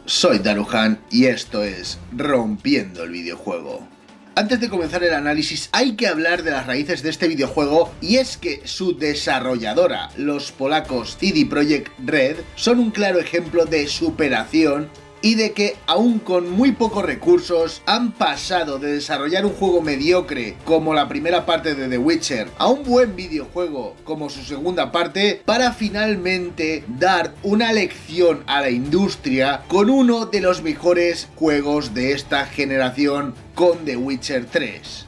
Soy Daruhan y esto es Rompiendo el Videojuego. Antes de comenzar el análisis hay que hablar de las raíces de este videojuego, y es que su desarrolladora, los polacos CD Projekt Red, son un claro ejemplo de superación y de que, aún con muy pocos recursos, han pasado de desarrollar un juego mediocre como la primera parte de The Witcher a un buen videojuego como su segunda parte, para finalmente dar una lección a la industria con uno de los mejores juegos de esta generación, con The Witcher 3.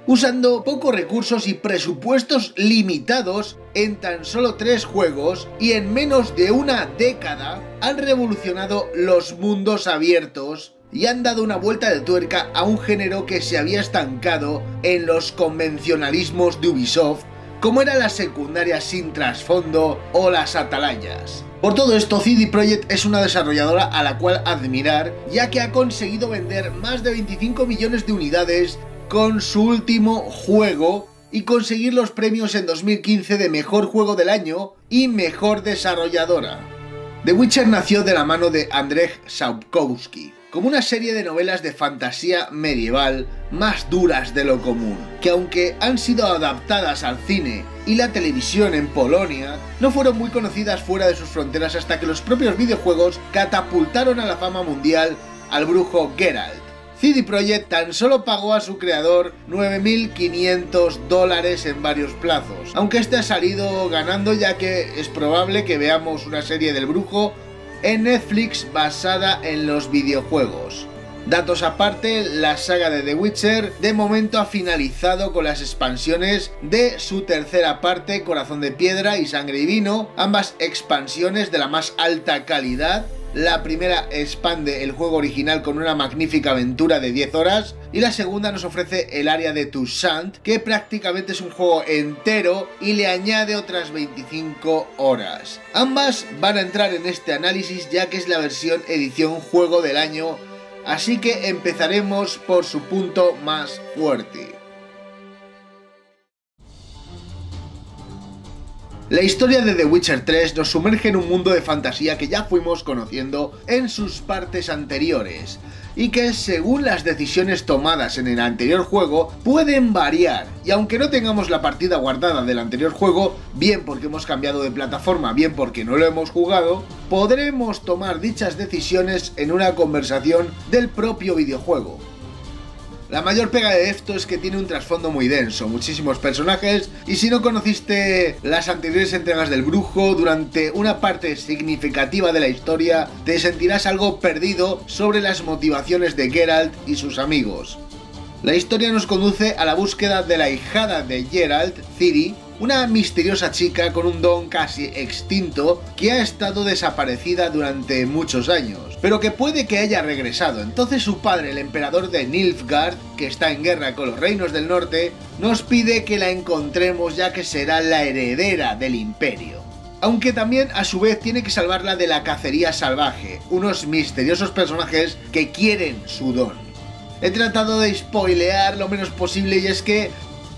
Usando pocos recursos y presupuestos limitados, en tan solo 3 juegos y en menos de una década, han revolucionado los mundos abiertos y han dado una vuelta de tuerca a un género que se había estancado en los convencionalismos de Ubisoft, como eran las secundarias sin trasfondo o las atalayas. Por todo esto, CD Projekt es una desarrolladora a la cual admirar, ya que ha conseguido vender más de 25 millones de unidades con su último juego y conseguir los premios en 2015 de Mejor Juego del Año y Mejor Desarrolladora. The Witcher nació de la mano de Andrzej Sapkowski, como una serie de novelas de fantasía medieval más duras de lo común, que aunque han sido adaptadas al cine y la televisión en Polonia, no fueron muy conocidas fuera de sus fronteras hasta que los propios videojuegos catapultaron a la fama mundial al brujo Geralt. CD Projekt tan solo pagó a su creador $9.500 en varios plazos, aunque este ha salido ganando, ya que es probable que veamos una serie del brujo en Netflix basada en los videojuegos. Datos aparte, la saga de The Witcher de momento ha finalizado con las expansiones de su tercera parte, Corazón de Piedra y Sangre y Vino, ambas expansiones de la más alta calidad. La primera expande el juego original con una magnífica aventura de 10 horas y la segunda nos ofrece el área de Toussaint, que prácticamente es un juego entero y le añade otras 25 horas. Ambas van a entrar en este análisis ya que es la versión edición juego del año, así que empezaremos por su punto más fuerte. La historia de The Witcher 3 nos sumerge en un mundo de fantasía que ya fuimos conociendo en sus partes anteriores, y que según las decisiones tomadas en el anterior juego pueden variar, y aunque no tengamos la partida guardada del anterior juego, bien porque hemos cambiado de plataforma, bien porque no lo hemos jugado, podremos tomar dichas decisiones en una conversación del propio videojuego. La mayor pega de esto es que tiene un trasfondo muy denso, muchísimos personajes, y si no conociste las anteriores entregas del brujo, durante una parte significativa de la historia te sentirás algo perdido sobre las motivaciones de Geralt y sus amigos. La historia nos conduce a la búsqueda de la ahijada de Geralt, Ciri, una misteriosa chica con un don casi extinto que ha estado desaparecida durante muchos años, pero que puede que haya regresado. Entonces su padre, el emperador de Nilfgaard, que está en guerra con los reinos del norte, nos pide que la encontremos, ya que será la heredera del imperio. Aunque también a su vez tiene que salvarla de la cacería salvaje, unos misteriosos personajes que quieren su don. He tratado de spoilear lo menos posible, y es que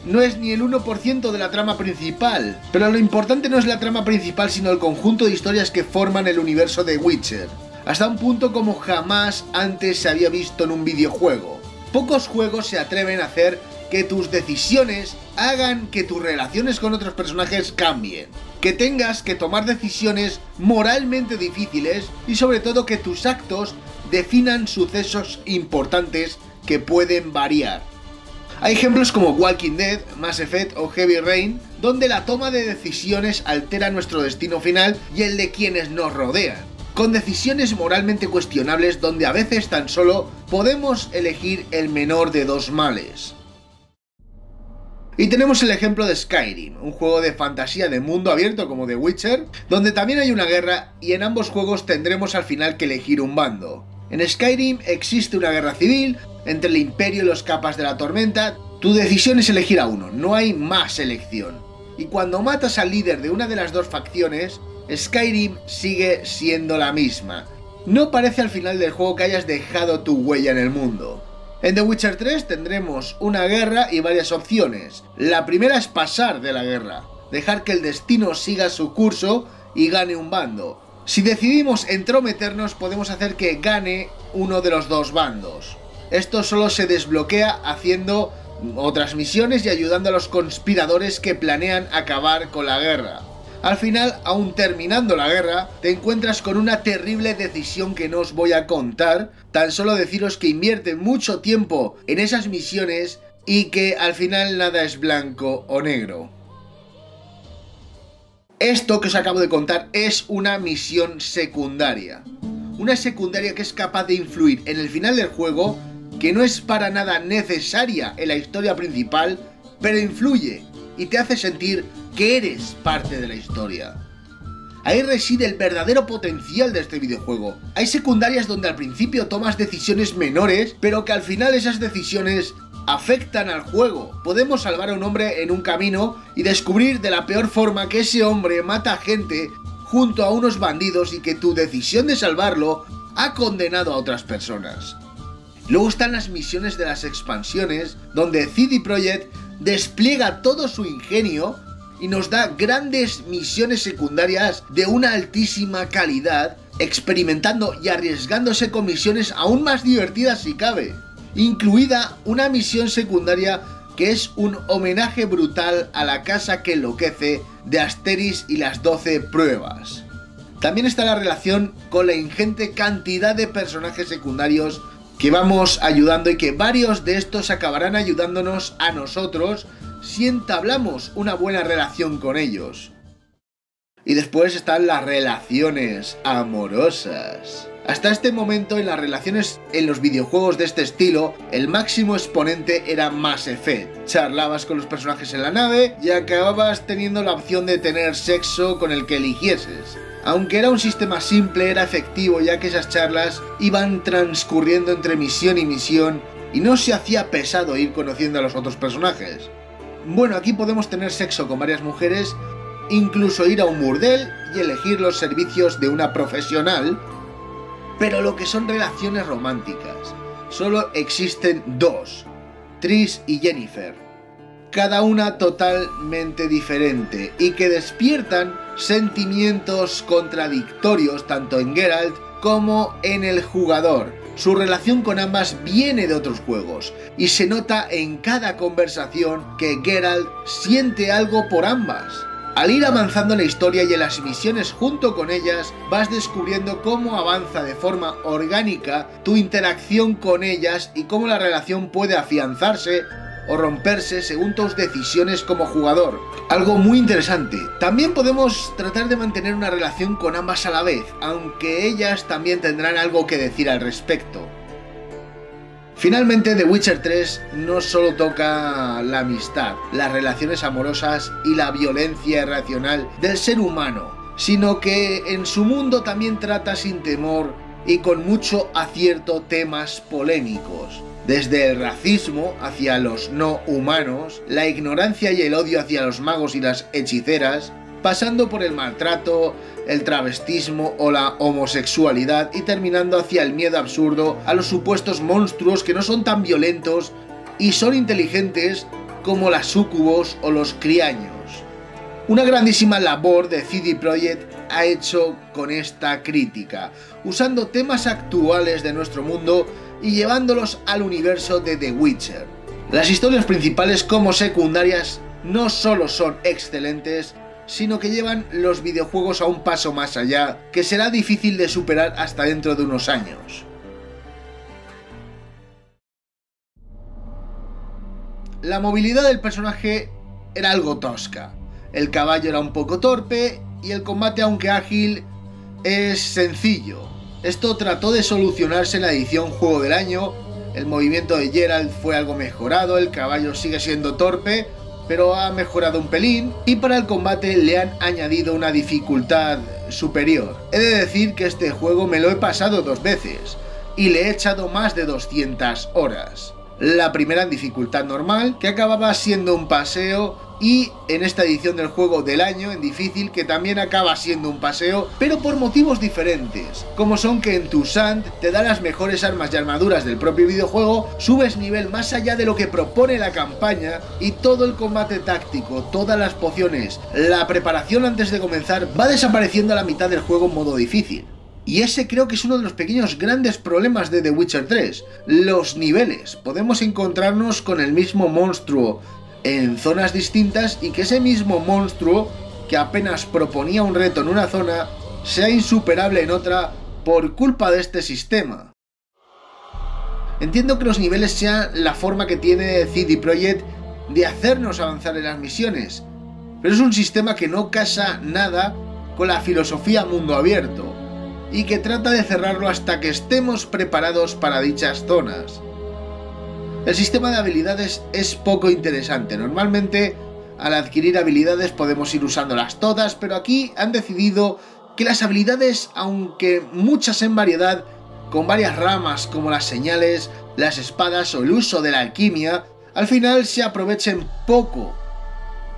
no es ni el 1% de la trama principal, pero lo importante no es la trama principal sino el conjunto de historias que forman el universo de Witcher, hasta un punto como jamás antes se había visto en un videojuego. Pocos juegos se atreven a hacer que tus decisiones hagan que tus relaciones con otros personajes cambien, que tengas que tomar decisiones moralmente difíciles y sobre todo que tus actos definan sucesos importantes que pueden variar. Hay ejemplos como Walking Dead, Mass Effect o Heavy Rain, donde la toma de decisiones altera nuestro destino final y el de quienes nos rodean, con decisiones moralmente cuestionables donde a veces tan solo podemos elegir el menor de dos males. Y tenemos el ejemplo de Skyrim, un juego de fantasía de mundo abierto como The Witcher, donde también hay una guerra y en ambos juegos tendremos al final que elegir un bando. En Skyrim existe una guerra civil entre el Imperio y los Capas de la Tormenta. Tu decisión es elegir a uno, no hay más elección. Y cuando matas al líder de una de las dos facciones, Skyrim sigue siendo la misma. No parece al final del juego que hayas dejado tu huella en el mundo. En The Witcher 3 tendremos una guerra y varias opciones. La primera es pasar de la guerra. dejar que el destino siga su curso y gane un bando. Si decidimos entrometernos, podemos hacer que gane uno de los dos bandos. Esto solo se desbloquea haciendo otras misiones y ayudando a los conspiradores que planean acabar con la guerra. Al final, aún terminando la guerra, te encuentras con una terrible decisión que no os voy a contar, tan solo deciros que invierten mucho tiempo en esas misiones y que al final nada es blanco o negro. Esto que os acabo de contar es una misión secundaria. Una secundaria que es capaz de influir en el final del juego, que no es para nada necesaria en la historia principal, pero influye y te hace sentir que eres parte de la historia. Ahí reside el verdadero potencial de este videojuego. Hay secundarias donde al principio tomas decisiones menores, pero que al final esas decisiones afectan al juego. Podemos salvar a un hombre en un camino y descubrir de la peor forma que ese hombre mata a gente junto a unos bandidos y que tu decisión de salvarlo ha condenado a otras personas. Luego están las misiones de las expansiones, donde CD Projekt despliega todo su ingenio y nos da grandes misiones secundarias de una altísima calidad, experimentando y arriesgándose con misiones aún más divertidas si cabe, incluida una misión secundaria que es un homenaje brutal a la casa que enloquece de Asterix y las 12 pruebas. También está la relación con la ingente cantidad de personajes secundarios que vamos ayudando y que varios de estos acabarán ayudándonos a nosotros si entablamos una buena relación con ellos. Y después están las relaciones amorosas. Hasta este momento en las relaciones en los videojuegos de este estilo, el máximo exponente era Mass Effect. Charlabas con los personajes en la nave y acababas teniendo la opción de tener sexo con el que eligieses. Aunque era un sistema simple, era efectivo ya que esas charlas iban transcurriendo entre misión y misión y no se hacía pesado ir conociendo a los otros personajes. Bueno, aquí podemos tener sexo con varias mujeres, incluso ir a un burdel y elegir los servicios de una profesional, pero lo que son relaciones románticas, solo existen dos, Trish y Jennifer, cada una totalmente diferente y que despiertan sentimientos contradictorios tanto en Geralt como en el jugador. Su relación con ambas viene de otros juegos y se nota en cada conversación que Geralt siente algo por ambas. Al ir avanzando en la historia y en las misiones junto con ellas, vas descubriendo cómo avanza de forma orgánica tu interacción con ellas y cómo la relación puede afianzarse o romperse según tus decisiones como jugador. Algo muy interesante. También podemos tratar de mantener una relación con ambas a la vez, aunque ellas también tendrán algo que decir al respecto. Finalmente, The Witcher 3 no solo toca la amistad, las relaciones amorosas y la violencia irracional del ser humano, sino que en su mundo también trata sin temor y con mucho acierto temas polémicos. Desde el racismo hacia los no humanos, la ignorancia y el odio hacia los magos y las hechiceras, pasando por el maltrato, el travestismo o la homosexualidad y terminando hacia el miedo absurdo a los supuestos monstruos que no son tan violentos y son inteligentes como las súcubos o los criaños. Una grandísima labor de CD Projekt ha hecho con esta crítica, usando temas actuales de nuestro mundo y llevándolos al universo de The Witcher. Las historias principales como secundarias no solo son excelentes, sino que llevan los videojuegos a un paso más allá, que será difícil de superar hasta dentro de unos años. La movilidad del personaje era algo tosca, el caballo era un poco torpe y el combate, aunque ágil, es sencillo. Esto trató de solucionarse en la edición Juego del Año, el movimiento de Geralt fue algo mejorado, el caballo sigue siendo torpe, pero ha mejorado un pelín, y para el combate le han añadido una dificultad superior. He de decir que este juego me lo he pasado 2 veces, y le he echado más de 200 horas. La primera en dificultad normal, que acababa siendo un paseo, y en esta edición del juego del año en difícil, que también acaba siendo un paseo, pero por motivos diferentes, como son que en Toussaint te da las mejores armas y armaduras del propio videojuego, subes nivel más allá de lo que propone la campaña y todo el combate táctico, todas las pociones, la preparación antes de comenzar va desapareciendo a la mitad del juego en modo difícil. Y ese creo que es uno de los pequeños grandes problemas de The Witcher 3, los niveles. Podemos encontrarnos con el mismo monstruo en zonas distintas y que ese mismo monstruo que apenas proponía un reto en una zona sea insuperable en otra por culpa de este sistema. Entiendo que los niveles sean la forma que tiene CD Projekt de hacernos avanzar en las misiones, pero es un sistema que no casa nada con la filosofía mundo abierto y que trata de cerrarlo hasta que estemos preparados para dichas zonas. El sistema de habilidades es poco interesante. Normalmente al adquirir habilidades podemos ir usándolas todas, pero aquí han decidido que las habilidades, aunque muchas en variedad, con varias ramas como las señales, las espadas o el uso de la alquimia, al final se aprovechen poco.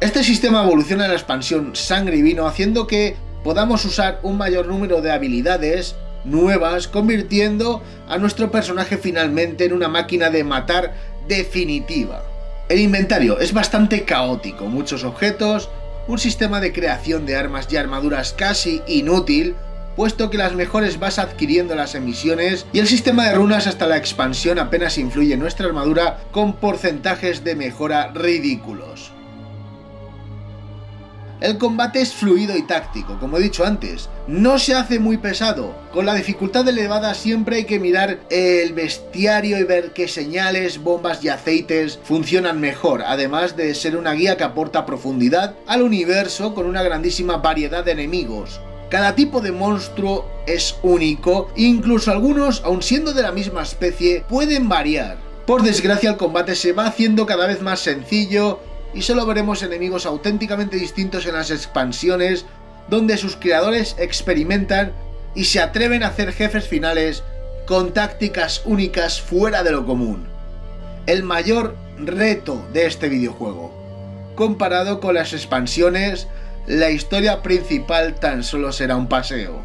Este sistema evoluciona en la expansión Sangre y Vino, haciendo que podamos usar un mayor número de habilidades nuevas, convirtiendo a nuestro personaje finalmente en una máquina de matar definitiva. El inventario es bastante caótico, muchos objetos, un sistema de creación de armas y armaduras casi inútil, puesto que las mejores vas adquiriéndolas en misiones, y el sistema de runas hasta la expansión apenas influye en nuestra armadura con porcentajes de mejora ridículos. El combate es fluido y táctico, como he dicho antes, no se hace muy pesado. Con la dificultad elevada siempre hay que mirar el bestiario y ver qué señales, bombas y aceites funcionan mejor, además de ser una guía que aporta profundidad al universo con una grandísima variedad de enemigos. Cada tipo de monstruo es único, incluso algunos, aun siendo de la misma especie, pueden variar. Por desgracia el combate se va haciendo cada vez más sencillo, y solo veremos enemigos auténticamente distintos en las expansiones, donde sus creadores experimentan y se atreven a hacer jefes finales con tácticas únicas fuera de lo común. El mayor reto de este videojuego. Comparado con las expansiones, la historia principal tan solo será un paseo.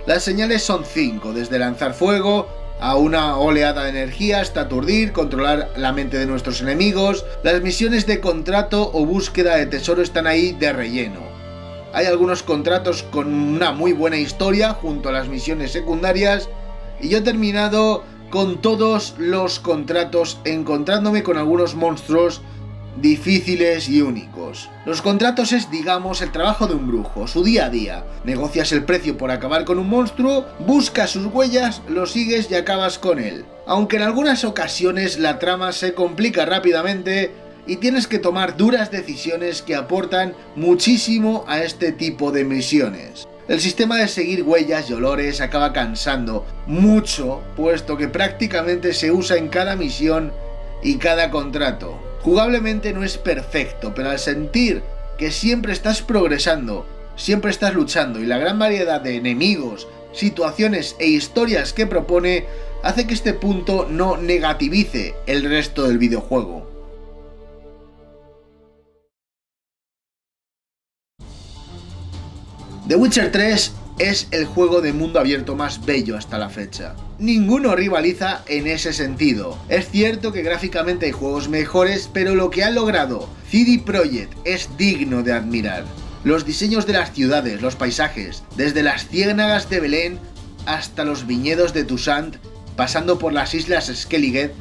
Las señales son 5, desde lanzar fuego a una oleada de energía hasta aturdir, controlar la mente de nuestros enemigos. Las misiones de contrato o búsqueda de tesoro están ahí de relleno. Hay algunos contratos con una muy buena historia junto a las misiones secundarias, y yo he terminado con todos los contratos encontrándome con algunos monstruos difíciles y únicos. Los contratos es, digamos, el trabajo de un brujo, su día a día. Negocias el precio por acabar con un monstruo, buscas sus huellas, lo sigues y acabas con él. Aunque en algunas ocasiones la trama se complica rápidamente y tienes que tomar duras decisiones que aportan muchísimo a este tipo de misiones. El sistema de seguir huellas y olores acaba cansando mucho, puesto que prácticamente se usa en cada misión y cada contrato. Jugablemente no es perfecto, pero al sentir que siempre estás progresando, siempre estás luchando y la gran variedad de enemigos, situaciones e historias que propone hace que este punto no negativice el resto del videojuego. The Witcher 3 es el juego de mundo abierto más bello hasta la fecha. Ninguno rivaliza en ese sentido. Es cierto que gráficamente hay juegos mejores, pero lo que ha logrado CD Projekt es digno de admirar. Los diseños de las ciudades, los paisajes, desde las ciénagas de Belén hasta los viñedos de Toussaint, pasando por las islas Skellige,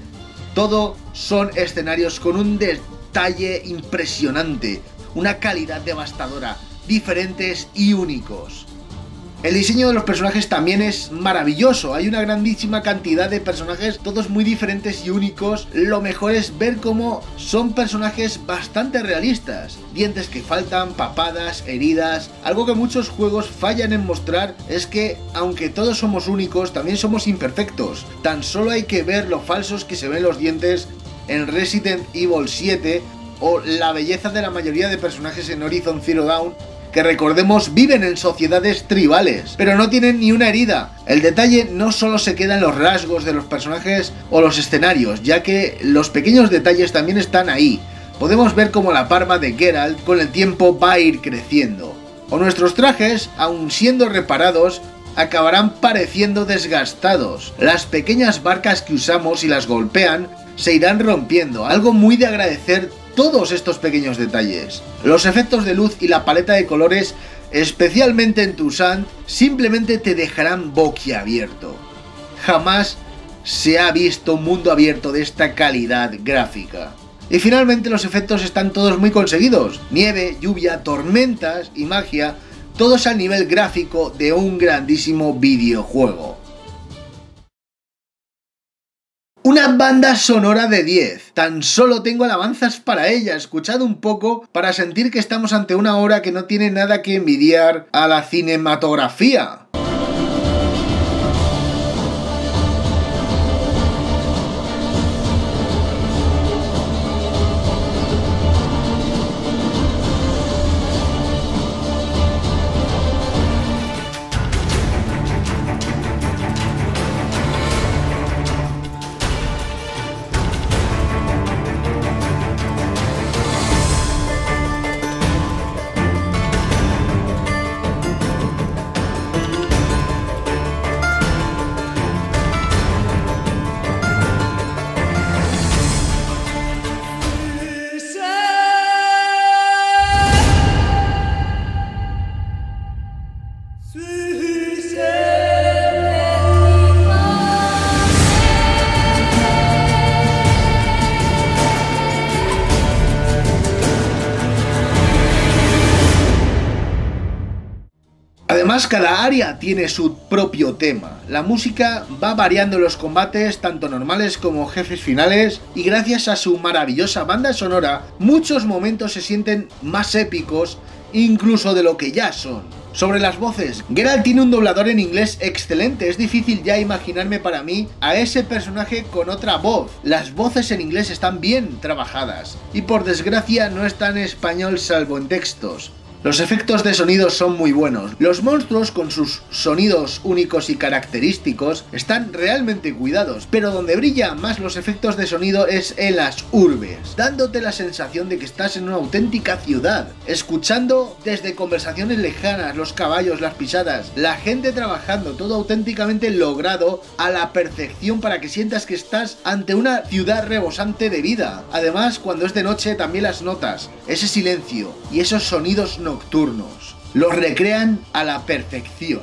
todo son escenarios con un detalle impresionante, una calidad devastadora, diferentes y únicos. El diseño de los personajes también es maravilloso, hay una grandísima cantidad de personajes, todos muy diferentes y únicos. Lo mejor es ver cómo son personajes bastante realistas, dientes que faltan, papadas, heridas. Algo que muchos juegos fallan en mostrar es que, aunque todos somos únicos, también somos imperfectos. Tan solo hay que ver lo falsos que se ven los dientes en Resident Evil 7 o la belleza de la mayoría de personajes en Horizon Zero Dawn, que recordemos viven en sociedades tribales, pero no tienen ni una herida. El detalle no solo se queda en los rasgos de los personajes o los escenarios, ya que los pequeños detalles también están ahí. podemos ver cómo la barba de Geralt con el tiempo va a ir creciendo. O nuestros trajes, aun siendo reparados, acabarán pareciendo desgastados. Las pequeñas barcas que usamos y las golpean se irán rompiendo, algo muy de agradecer todos estos pequeños detalles. Los efectos de luz y la paleta de colores, especialmente en Toussaint, simplemente te dejarán boquiabierto. Jamás se ha visto un mundo abierto de esta calidad gráfica. Y finalmente los efectos están todos muy conseguidos. Nieve, lluvia, tormentas y magia, todos al nivel gráfico de un grandísimo videojuego. Una banda sonora de 10. Tan solo tengo alabanzas para ella. Escuchad un poco para sentir que estamos ante una obra que no tiene nada que envidiar a la cinematografía. Además, cada área tiene su propio tema. La música va variando en los combates, tanto normales como jefes finales, y gracias a su maravillosa banda sonora, muchos momentos se sienten más épicos, incluso de lo que ya son. Sobre las voces, Geralt tiene un doblador en inglés excelente, es difícil ya imaginarme para mí a ese personaje con otra voz. Las voces en inglés están bien trabajadas, y por desgracia no están en español salvo en textos. Los efectos de sonido son muy buenos. Los monstruos con sus sonidos únicos y característicos están realmente cuidados, pero donde brillan más los efectos de sonido es en las urbes, dándote la sensación de que estás en una auténtica ciudad, escuchando desde conversaciones lejanas, los caballos, las pisadas, la gente trabajando, todo auténticamente logrado a la perfección para que sientas que estás ante una ciudad rebosante de vida. Además, cuando es de noche también las notas, ese silencio y esos sonidos nocturnos los recrean a la perfección.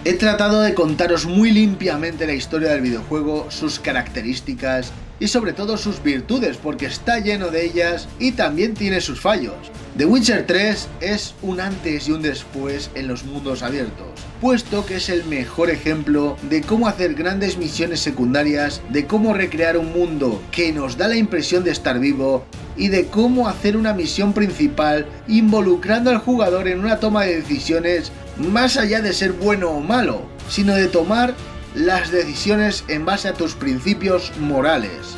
He tratado de contaros muy limpiamente la historia del videojuego, sus características y sobre todo sus virtudes, porque está lleno de ellas y también tiene sus fallos. The Witcher 3 es un antes y un después en los mundos abiertos, puesto que es el mejor ejemplo de cómo hacer grandes misiones secundarias, de cómo recrear un mundo que nos da la impresión de estar vivo y de cómo hacer una misión principal involucrando al jugador en una toma de decisiones más allá de ser bueno o malo, sino de tomar las decisiones en base a tus principios morales.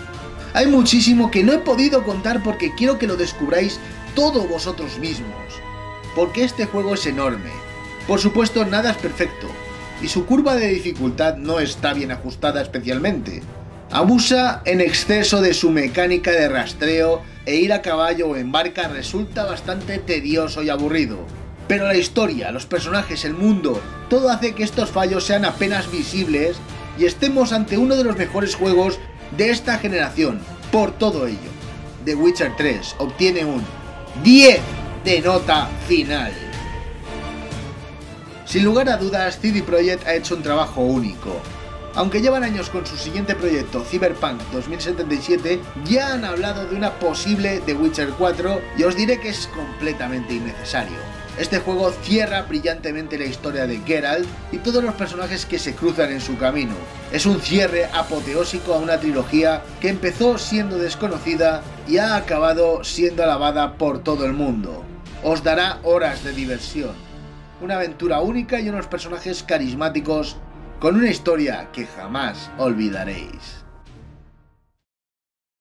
Hay muchísimo que no he podido contar porque quiero que lo descubráis todos vosotros mismos, porque este juego es enorme. Por supuesto, nada es perfecto, y su curva de dificultad no está bien ajustada especialmente. Abusa en exceso de su mecánica de rastreo e ir a caballo o en barca resulta bastante tedioso y aburrido. Pero la historia, los personajes, el mundo, todo hace que estos fallos sean apenas visibles y estemos ante uno de los mejores juegos de esta generación. Por todo ello, The Witcher 3 obtiene un 10 de nota final. Sin lugar a dudas, CD Projekt ha hecho un trabajo único. Aunque llevan años con su siguiente proyecto, Cyberpunk 2077, ya han hablado de una posible The Witcher 4 y os diré que es completamente innecesario. Este juego cierra brillantemente la historia de Geralt y todos los personajes que se cruzan en su camino. Es un cierre apoteósico a una trilogía que empezó siendo desconocida y ha acabado siendo alabada por todo el mundo. Os dará horas de diversión, una aventura única y unos personajes carismáticos con una historia que jamás olvidaréis.